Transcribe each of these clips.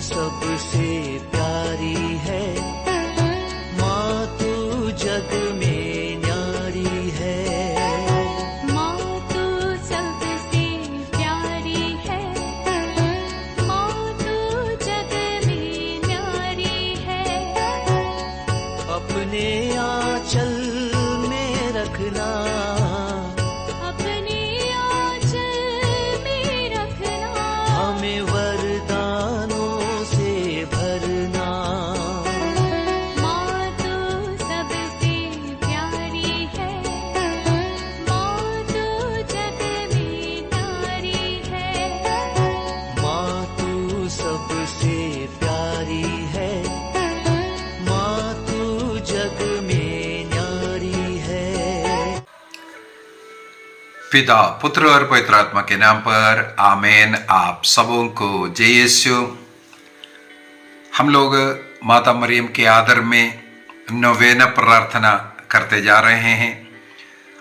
सबसे प्यारी है, माँ तू जग में न्यारी है। माँ तू सबसे प्यारी है, माँ तू जग में न्यारी है। अपने आंचल में रखना, अपने आंचल में रखना, हमें वरदानों से भरना। माँ तू सबसे प्यारी है, माँ तू जग में न्यारी है। माँ तू सबसे प्यारी है, माँ तू जग में न्यारी है। पिता, पुत्र और पवित्र आत्मा के नाम पर आमीन। आप सबों को जय यीशु। हम लोग माता मरियम के आदर में नोवेना प्रार्थना करते जा रहे हैं।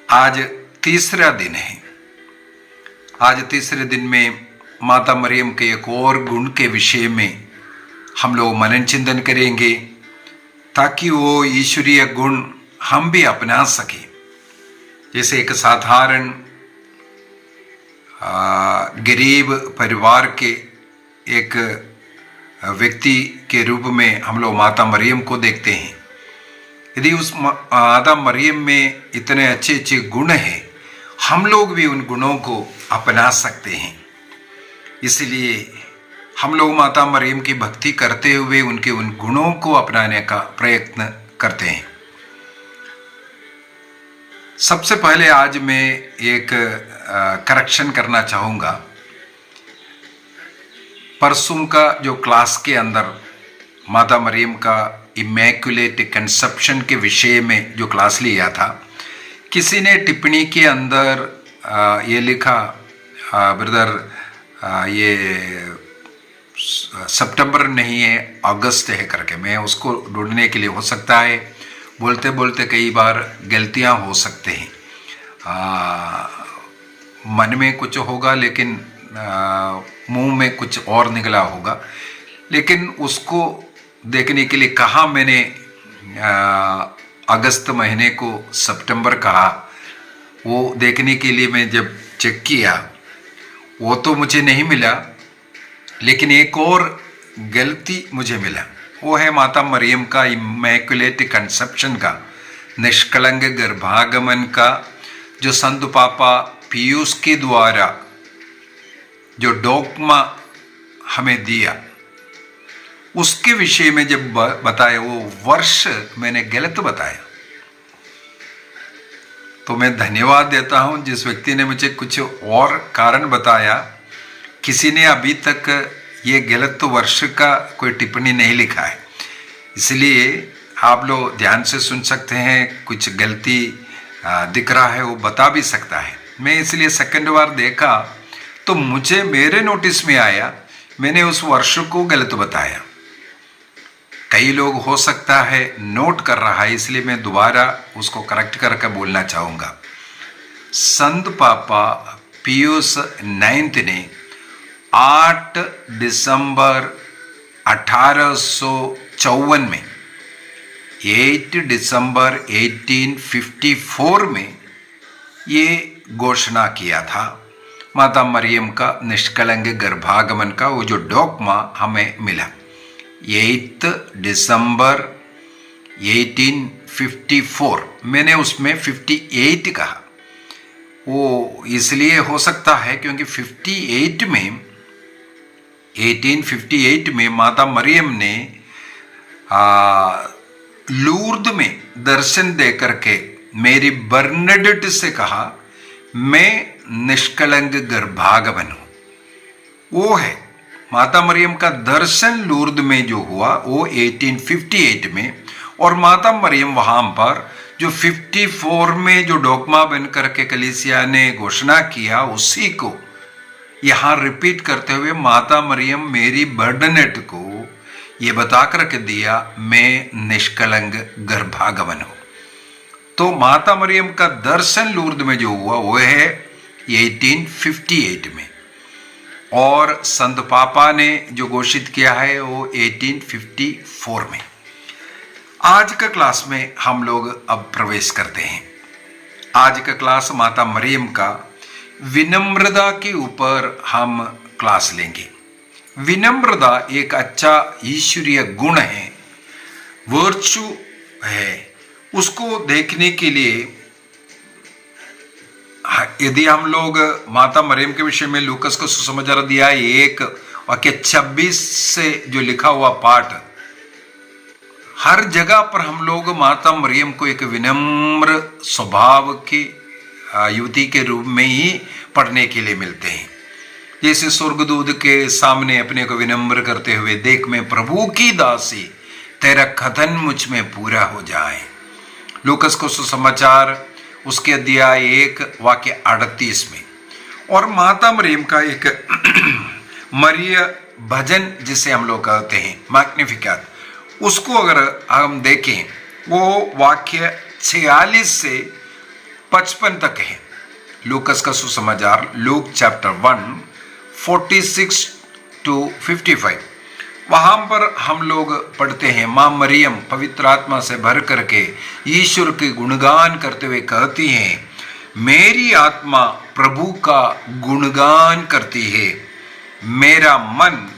आज तीसरा दिन है। आज तीसरे दिन में माता मरियम के एक और गुण के विषय में हम लोग मनन चिंतन करेंगे, ताकि वो ईश्वरीय गुण हम भी अपना सकें। जैसे एक साधारण गरीब परिवार के एक व्यक्ति के रूप में हम लोग माता मरियम को देखते हैं। यदि उस माता मरियम में इतने अच्छे अच्छे गुण हैं, हम लोग भी उन गुणों को अपना सकते हैं। इसलिए हम लोग माता मरियम की भक्ति करते हुए उनके उन गुणों को अपनाने का प्रयत्न करते हैं। सबसे पहले आज मैं एक करेक्शन करना चाहूँगा। परसों का जो क्लास के अंदर माता मरियम का इमैक्युलेट कंसेप्शन के विषय में जो क्लास लिया था, किसी ने टिप्पणी के अंदर ये लिखा, ब्रदर ये सितंबर नहीं है अगस्त है करके। मैं उसको ढूंढने के लिए, हो सकता है बोलते बोलते कई बार गलतियां हो सकते हैं, मन में कुछ होगा लेकिन मुंह में कुछ और निकला होगा। लेकिन उसको देखने के लिए कहा मैंने अगस्त महीने को सितंबर कहा, वो देखने के लिए मैं जब चेक किया वो तो मुझे नहीं मिला, लेकिन एक और गलती मुझे मिला। वो है माता मरियम का इमैक्युलेट कंसेप्शन का, निष्कलंक गर्भागमन का, जो संत पापा पियूस के द्वारा जो डॉग्मा हमें दिया, उसके विषय में जब बताया, वो वर्ष मैंने गलत बताया। तो मैं धन्यवाद देता हूं जिस व्यक्ति ने मुझे कुछ और कारण बताया। किसी ने अभी तक ये गलत वर्ष का कोई टिप्पणी नहीं लिखा है, इसलिए आप लोग ध्यान से सुन सकते हैं। कुछ गलती दिख रहा है वो बता भी सकता है। मैं इसलिए सेकंड बार देखा तो मुझे मेरे नोटिस में आया, मैंने उस वर्ष को गलत बताया। कई लोग हो सकता है नोट कर रहा है, इसलिए मैं दोबारा उसको करेक्ट करके बोलना चाहूँगा। संत पापा पियूस 9 ने 8 दिसंबर 1854 में, 8 दिसंबर 1854 में ये घोषणा किया था माता मरियम का निष्कलंक गर्भागमन का, वो जो डॉग्मा हमें मिला 8 दिसंबर 1854। मैंने उसमें 58 कहा, वो इसलिए हो सकता है क्योंकि 1858 में माता मरियम ने लूर्द में दर्शन दे करके मेरी बर्नडेट से कहा, मैं निष्कलंक गर्भागमन हूं। वो है माता मरियम का दर्शन लूर्द में जो हुआ वो 1858 में, और माता मरियम वहां पर जो 54 में जो डॉग्मा बन करके कलीसिया ने घोषणा किया, उसी को यहां रिपीट करते हुए माता मरियम मेरी बर्नडेट को ये बता करके दिया, मैं निष्कलंक गर्भागमन हूं। तो माता मरियम का दर्शन लूर्द में जो हुआ वो है 1858 में। और संत पापा ने जो घोषित किया है वो 1854 में। आज का क्लास में हम लोग अब प्रवेश करते हैं। आज का क्लास माता मरियम का विनम्रता के ऊपर हम क्लास लेंगे। विनम्रता एक अच्छा ईश्वरीय गुण है, वर्चू है। उसको देखने के लिए यदि हम लोग माता मरियम के विषय में लूकस को सुसमाचार दिया 1:26 से जो लिखा हुआ पाठ, हर जगह पर हम लोग माता मरियम को एक विनम्र स्वभाव की युवती के रूप में ही पढ़ने के लिए मिलते हैं। जैसे स्वर्गदूत के सामने अपने को विनम्र करते हुए, देख मैं प्रभु की दासी, तेरा कथन मुझ में पूरा हो जाए। लूकस को सुसमाचार उसके अध्याय 1:38 में। और माता मरियम का एक मरिय भजन जिसे हम लोग कहते हैं मैग्निफिकेट, उसको अगर हम देखें वो वाक्य 46 से 55 तक है। लूकस का सुसमाचार लूक चैप्टर 1 46 to 55। वहां पर हम लोग पढ़ते हैं, मां मरियम पवित्र आत्मा से भर करके ईश्वर के गुणगान करते हुए कहती हैं, मेरी आत्मा प्रभु का गुणगान करती है, मेरा मन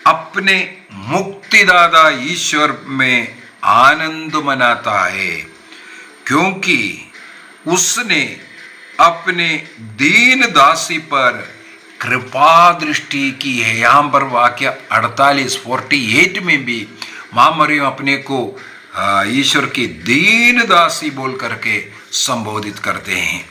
अपने मुक्तिदाता ईश्वर में आनंद मनाता है, क्योंकि उसने अपने दीन दासी पर कृपा दृष्टि की है। यहां पर वाक्य 48 में भी मां मरियम अपने को ईश्वर की दीन दासी बोल करके संबोधित करते हैं।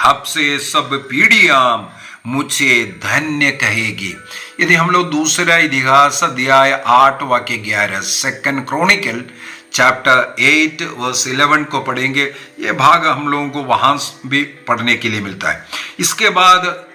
अब से सब पीढ़ियां मुझे धन्य कहेगी। यदि हम लोग दूसरा इतिहास अध्याय 8:11 सेकंड क्रॉनिकल चैप्टर 8:11 को पढ़ेंगे, ये भाग हम लोगों को वहां भी पढ़ने के लिए मिलता है। इसके बाद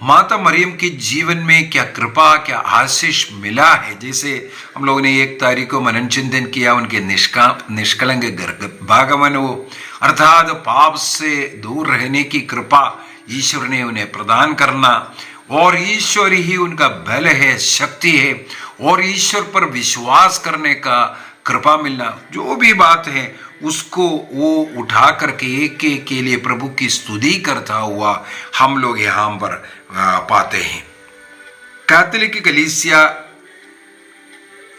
माता मरियम के जीवन में क्या कृपा, क्या आशीष मिला है। जैसे हम लोगों ने 1 तारीख को मनन चिंतन किया, उनके निष्कलंक गर्भागमन हो, अर्थात पाप से दूर रहने की कृपा ईश्वर ने उन्हें प्रदान करना, और ईश्वर ही उनका बल है, शक्ति है, और ईश्वर पर विश्वास करने का कृपा मिलना। जो भी बात है उसको वो उठा करके एक के लिए प्रभु की स्तुति करता हुआ हम लोग यहाँ पर पाते हैं। कैथोलिक कलीसिया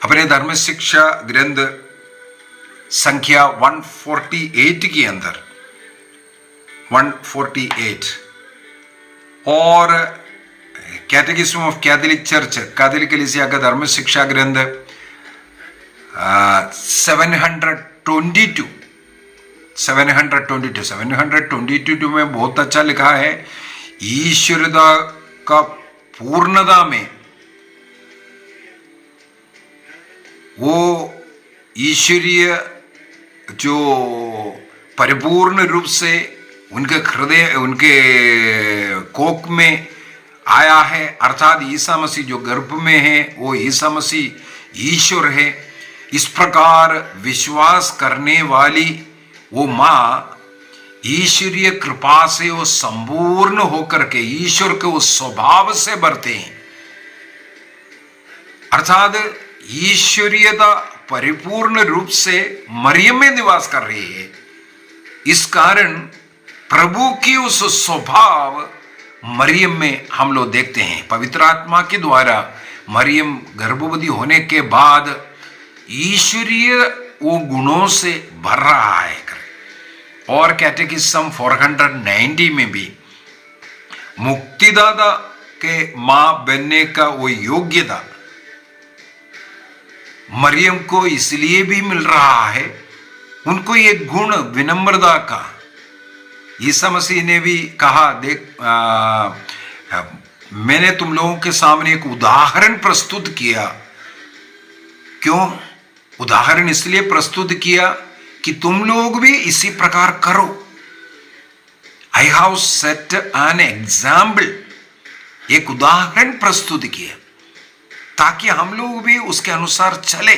अपने धर्म शिक्षा ग्रंथ संख्या 148 के अंदर 148 और कैटेकिज्म ऑफ कैथोलिक चर्च, कैथोलिक कलीसिया का धर्म शिक्षा ग्रंथ 722 में बहुत अच्छा लिखा है, ईश्वरता का पूर्णता में वो ईश्वरीय जो परिपूर्ण रूप से उनके हृदय, उनके कोख में आया है, अर्थात ईसा मसीह जो गर्भ में है वो ईसा मसीह ईश्वर है। इस प्रकार विश्वास करने वाली वो माँ ईश्वरीय कृपा से वो संपूर्ण होकर के ईश्वर के उस स्वभाव से बढ़ते हैं, अर्थात ईश्वरीयता परिपूर्ण रूप से मरियम में निवास कर रही है। इस कारण प्रभु की उस स्वभाव मरियम में हम लोग देखते हैं। पवित्र आत्मा के द्वारा मरियम गर्भवती होने के बाद ईश्वरीय वो गुणों से भर रहा है। और कैटेकिज्म 490 में भी मुक्तिदाता के मां बनने का वो योग्यता मरियम को इसलिए भी मिल रहा है, उनको ये गुण विनम्रता का ईसा मसीह ने भी कहा, देख मैंने तुम लोगों के सामने एक उदाहरण प्रस्तुत किया। क्यों उदाहरण इसलिए प्रस्तुत किया कि तुम लोग भी इसी प्रकार करो। I have set an example, एक उदाहरण प्रस्तुत किया ताकि हम लोग भी उसके अनुसार चले।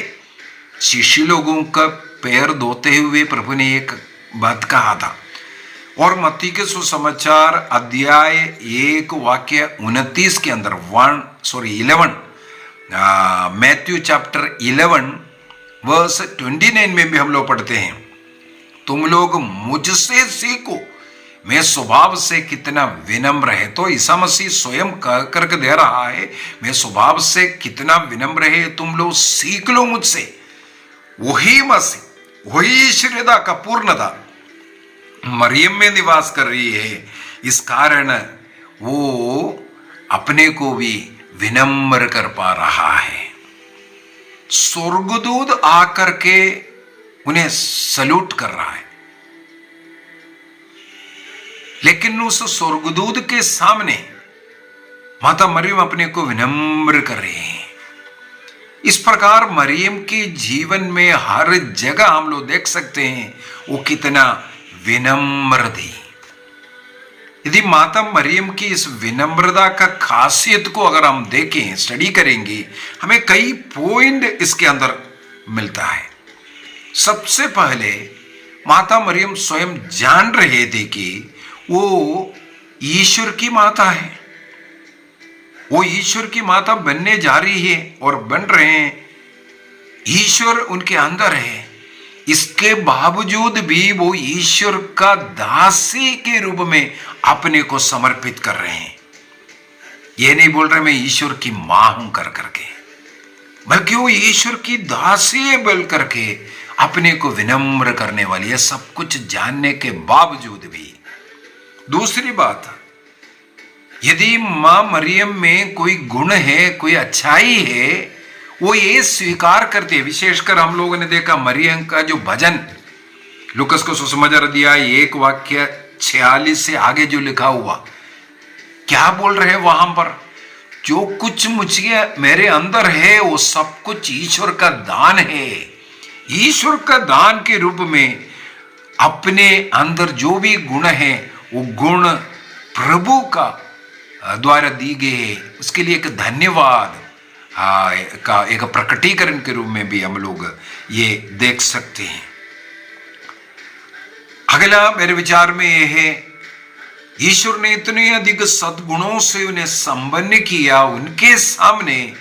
शिष्य लोगों का पैर धोते हुए प्रभु ने एक बात कहा था, और मत्ती के सुसमाचार अध्याय 1 वाक्य 29 के अंदर 11 मैथ्यू चैप्टर 11 वर्स 29 में भी हम लोग पढ़ते हैं, तुम लोग मुझसे सीखो, मैं स्वभाव से कितना विनम्र है। तो ईसा मसीह स्वयं कह करके दे रहा है, मैं स्वभाव से कितना विनम्र है, तुम लोग सीख लो मुझसे। वही मसीह, वही ईश्वरता का पूर्णता मरियम में निवास कर रही है। इस कारण वो अपने को भी विनम्र कर पा रहा है। स्वर्गदूत आकर के उन्हें सल्यूट कर रहा है, लेकिन उस स्वर्गदूत के सामने माता मरियम अपने को विनम्र कर रही है। इस प्रकार मरियम के जीवन में हर जगह हम लोग देख सकते हैं वो कितना विनम्र थी। यदि माता मरियम की इस विनम्रता का खासियत को अगर हम देखें, स्टडी करेंगे, हमें कई पॉइंट इसके अंदर मिलता है। सबसे पहले माता मरियम स्वयं जान रहे थे कि वो ईश्वर की माता है, वो ईश्वर की माता बनने जा रही है और बन रहे हैं। ईश्वर उनके अंदर है, इसके बावजूद भी वो ईश्वर का दासी के रूप में अपने को समर्पित कर रहे हैं। ये नहीं बोल रहे मैं ईश्वर की मां हूं कर करके, बल्कि वो ईश्वर की दासी बोल करके अपने को विनम्र करने वाली है, सब कुछ जानने के बावजूद भी। दूसरी बात, यदि मां मरियम में कोई गुण है, कोई अच्छाई है, वो ये स्वीकार करते हैं। विशेषकर हम लोगों ने देखा मरियम का जो भजन, लूकास को सुसमाचार अध्याय 1 वाक्य 46 से आगे जो लिखा हुआ, क्या बोल रहे हैं वहां पर, जो कुछ मुझे मेरे अंदर है वो सब कुछ ईश्वर का दान है। ईश्वर का दान के रूप में अपने अंदर जो भी गुण है वो गुण प्रभु का द्वारा दी गए, उसके लिए एक धन्यवाद का एक प्रकटीकरण के रूप में भी हम लोग ये देख सकते हैं। अगला मेरे विचार में यह है, ईश्वर ने इतने अधिक सद्गुणों से उन्हें संपन्न किया, उनके सामने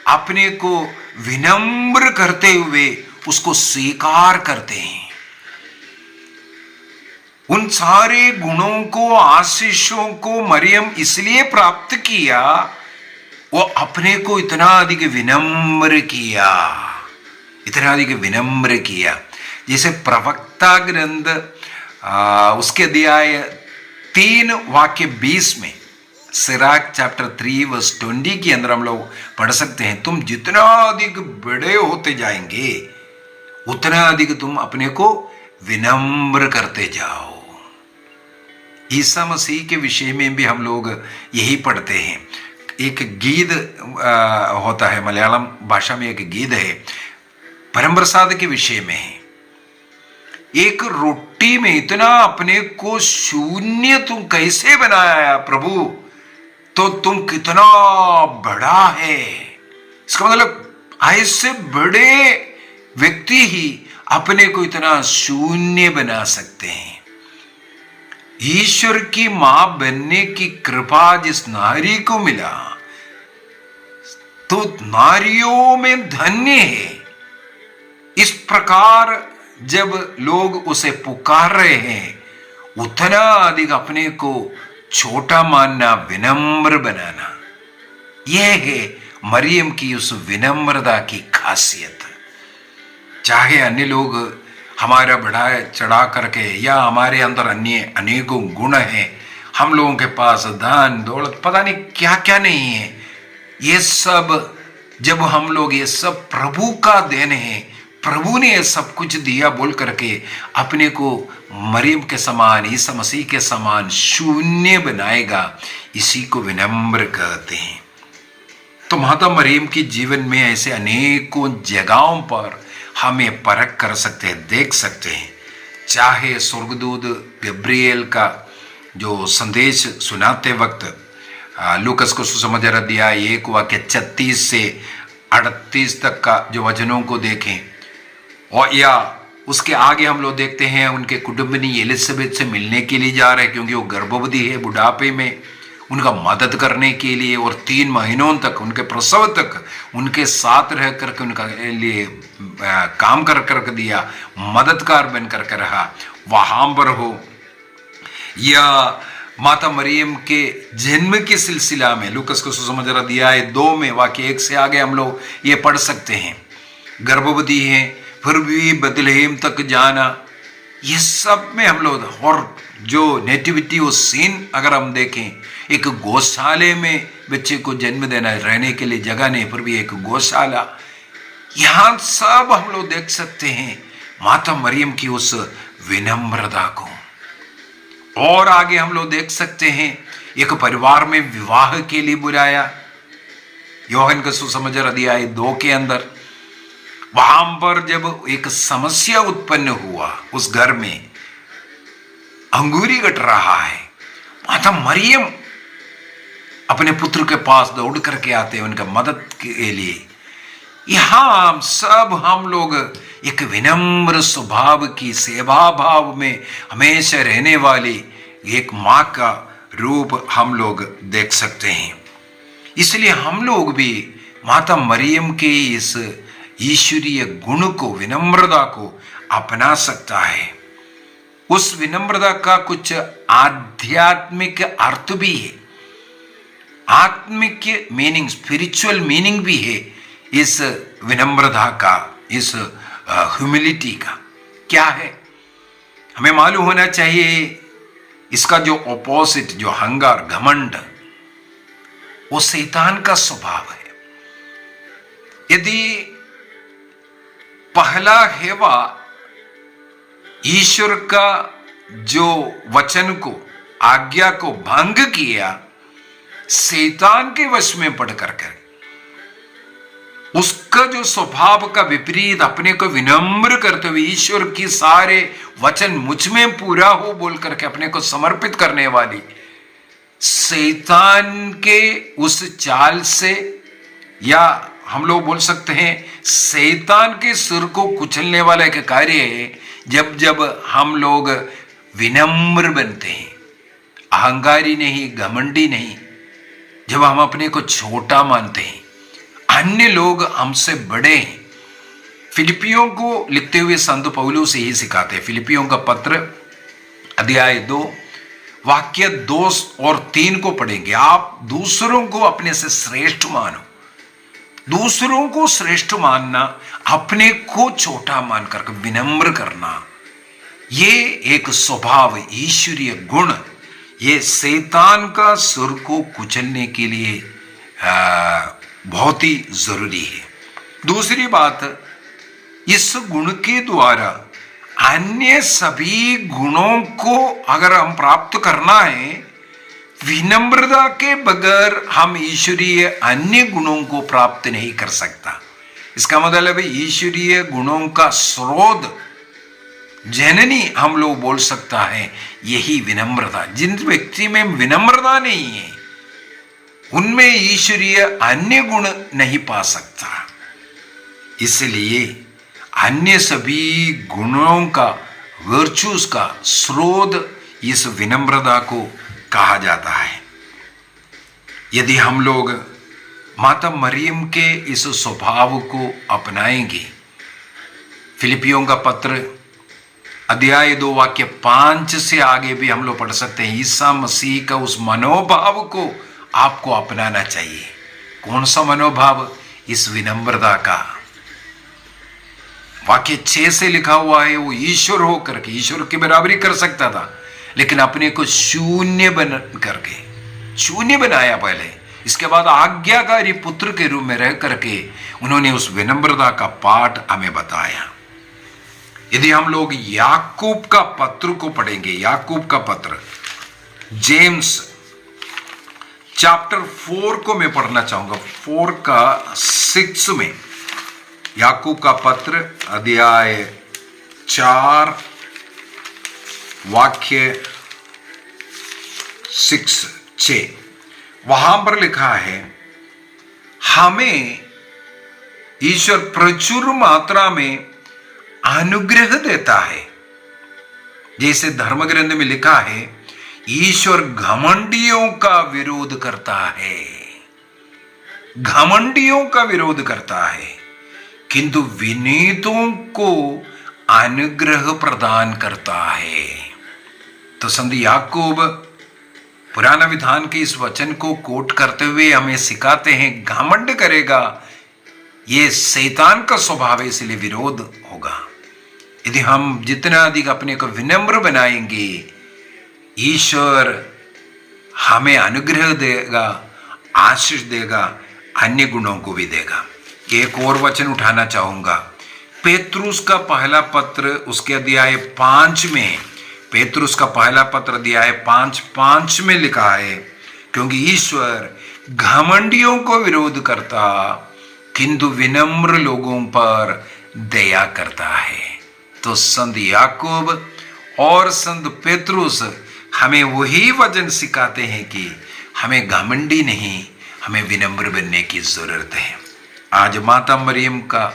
अपने को विनम्र करते हुए उसको स्वीकार करते हैं। उन सारे गुणों को, आशीषों को मरियम इसलिए प्राप्त किया, वो अपने को इतना अधिक विनम्र किया, इतना अधिक विनम्र किया। जैसे प्रवक्ता ग्रंथ उसके अध्याय 3 वाक्य 20 में, सिराक चैप्टर 3 वर्स 20 के अंदर हम लोग पढ़ सकते हैं, तुम जितना अधिक बड़े होते जाएंगे उतना अधिक तुम अपने को विनम्र करते जाओ। ईसा मसीह के विषय में भी हम लोग यही पढ़ते हैं। एक गीत होता है, मलयालम भाषा में एक गीत है, परम प्रसाद के विषय में है। एक रोटी में इतना अपने को शून्य तुम कैसे बनाया प्रभु, तो तुम कितना बड़ा है। इसका मतलब ऐसे बड़े व्यक्ति ही अपने को इतना शून्य बना सकते हैं। ईश्वर की मां बनने की कृपा जिस नारी को मिला, तो नारियों में धन्य है। इस प्रकार जब लोग उसे पुकार रहे हैं, उतना अधिक अपने को छोटा मानना, विनम्र बनाना, यह है मरियम की उस विनम्रता की खासियत। चाहे अन्य लोग हमारा बढ़ा चढ़ा करके, या हमारे अंदर अन्य अनेकों गुण हैं, हम लोगों के पास धन दौलत पता नहीं क्या क्या नहीं है, ये सब जब हम लोग ये सब प्रभु का देन है, प्रभु ने ये सब कुछ दिया बोल करके अपने को मरियम के समान, ईसा मसीह के समान शून्य बनाएगा, इसी को विनम्र कहते हैं। तो माता मरियम की जीवन में ऐसे अनेकों जगहों पर हमें परख कर सकते हैं, देख सकते हैं। चाहे स्वर्गदूत गब्रिएल का जो संदेश सुनाते वक्त लूकास को सुसमाचार अध्याय 1 वाक्य 36 से 38 तक का जो वचनों को देखें, और या उसके आगे हम लोग देखते हैं उनके कुटुंबिनी एलिजाबेथ से मिलने के लिए जा रहे हैं, क्योंकि वो गर्भवती है बुढ़ापे में, उनका मदद करने के लिए, और 3 महीनों तक उनके प्रसव तक उनके साथ रह करके उनका लिए काम कर दिया, मददगार बन करके रहा। वहां पर हो या माता मरियम के जन्म के सिलसिला में लूकस को सुसमाचार अध्याय 2 में वाक्य 1 से आगे हम लोग ये पढ़ सकते हैं। गर्भवती हैं फिर भी बेथलेहम तक जाना, ये सब में हम लोग, और जो नेटिविटी वो सीन अगर हम देखें, एक गौशाले में बच्चे को जन्म देना, रहने के लिए जगह नहीं फिर भी एक गौशाला, यहां सब हम लोग देख सकते हैं माता मरियम की उस विनम्रता को। और आगे हम लोग देख सकते हैं एक परिवार में विवाह के लिए बुलाया, यूहन्ना का सुसमाचार अध्याय 2 के अंदर। वहां पर जब एक समस्या उत्पन्न हुआ, उस घर में अंगूरी कट रहा है, माता मरियम अपने पुत्र के पास दौड़ करके आते हैं उनका मदद के लिए। यहां सब हम लोग एक विनम्र स्वभाव की, सेवा भाव में हमेशा रहने वाली एक मां का रूप हम लोग देख सकते हैं। इसलिए हम लोग भी माता मरियम के इस ईश्वरीय गुण को, विनम्रता को अपना सकता है। उस विनम्रता का कुछ आध्यात्मिक अर्थ भी है, आत्मिक मीनिंग, स्पिरिचुअल मीनिंग भी है इस विनम्रता का, इस ह्यूमिलिटी का। क्या है हमें मालूम होना चाहिए। इसका जो ऑपोजिट, जो अहंकार, घमंड, वो शैतान का स्वभाव है। यदि पहला हेवा ईश्वर का जो वचन को, आज्ञा को भंग किया, शैतान के वश में पड़ कर उसका जो स्वभाव का विपरीत, अपने को विनम्र करते हुए ईश्वर की सारे वचन मुझ में पूरा हो बोल करके अपने को समर्पित करने वाली शैतान के उस चाल से, या हम लोग बोल सकते हैं शैतान के सिर को कुचलने वाला एक कार्य है। जब जब हम लोग विनम्र बनते हैं, अहंकारी नहीं, घमंडी नहीं, जब हम अपने को छोटा मानते हैं, अन्य लोग हमसे बड़े हैं। फिलिपियों को लिखते हुए संत पौलुस से ही सिखाते हैं। फिलिपियों का पत्र अध्याय 2 वाक्य 2 और 3 को पढ़ेंगे। आप दूसरों को अपने से श्रेष्ठ मानो। दूसरों को श्रेष्ठ मानना, अपने को छोटा मानकर विनम्र करना, ये एक स्वभाव, ईश्वरीय गुण, ये शैतान का सुर को कुचलने के लिए बहुत ही जरूरी है। दूसरी बात, इस गुण के द्वारा अन्य सभी गुणों को अगर हम प्राप्त करना है, विनम्रता के बगैर हम ईश्वरीय अन्य गुणों को प्राप्त नहीं कर सकता। इसका मतलब है ईश्वरीय गुणों का स्रोत, जननी हम लोग बोल सकता है यही विनम्रता। जिन व्यक्ति में विनम्रता नहीं है, उनमें ईश्वरीय अन्य गुण नहीं पा सकता। इसलिए अन्य सभी गुणों का, वर्चुस का स्रोत इस विनम्रता को कहा जाता है। यदि हम लोग माता मरियम के इस स्वभाव को अपनाएंगे, फिलिपियों का पत्र अध्याय 2 वाक्य 5 से आगे भी हम लोग पढ़ सकते हैं। ईसा मसीह का उस मनोभाव को आपको अपनाना चाहिए। कौन सा मनोभाव? इस विनम्रता का। वाक्य 6 से लिखा हुआ है, वो ईश्वर होकर के ईश्वर की बराबरी कर सकता था, लेकिन अपने को शून्य बन करके, शून्य बनाया पहले, इसके बाद आज्ञाकारी पुत्र के रूप में रह करके उन्होंने उस विनम्रता का पाठ हमें बताया। यदि हम लोग याकूब का पत्र को पढ़ेंगे, याकूब का पत्र, जेम्स चैप्टर 4 को मैं पढ़ना चाहूंगा, 4 का 6 में, याकूब का पत्र अध्याय 4 वाक्य 6 वहां पर लिखा है, हमें ईश्वर प्रचुर मात्रा में अनुग्रह देता है। जैसे धर्म ग्रंथ में लिखा है, ईश्वर घमंडियों का विरोध करता है, घमंडियों का विरोध करता है, किंतु विनीतों को अनुग्रह प्रदान करता है। तो संत याकूब पुराना विधान के इस वचन को कोट करते हुए हमें सिखाते हैं, घमंड करेगा ये शैतान का स्वभाव है, इसलिए विरोध होगा। यदि हम जितना अधिक अपने को विनम्र बनाएंगे, ईश्वर हमें अनुग्रह देगा, आशीष देगा, अन्य गुणों को भी देगा। एक और वचन उठाना चाहूंगा, पेतरुस का पहला पत्र उसके अध्याय 5 में, पेतरुस का पहला पत्र अध्याय 5:5 में लिखा है, क्योंकि ईश्वर घमंडियों को विरोध करता, किंतु विनम्र लोगों पर दया करता है। तो संत याकूब और संत पेतरुस हमें वही वचन सिखाते हैं कि हमें घमंडी नहीं, हमें विनम्र बनने की जरूरत है। आज माता मरियम का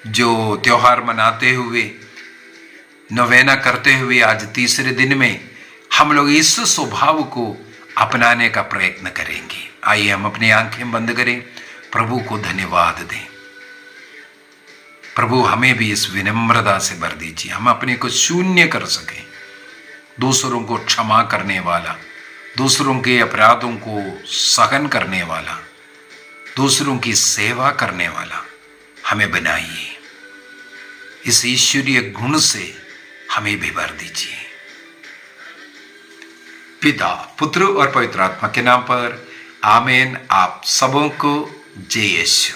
जो त्योहार मनाते हुए, नवेना करते हुए, आज तीसरे दिन में हम लोग इस स्वभाव को अपनाने का प्रयत्न करेंगे। आइए हम अपनी आंखें बंद करें, प्रभु को धन्यवाद दें। प्रभु हमें भी इस विनम्रता से भर दीजिए, हम अपने को शून्य कर सकें, दूसरों को क्षमा करने वाला, दूसरों के अपराधों को सहन करने वाला, दूसरों की सेवा करने वाला हमें बनाइए। इस ईश्वरीय गुण से हमें भी भर दीजिए। पिता, पुत्र और पवित्र आत्मा के नाम पर आमीन। आप सबों को जय यीशु।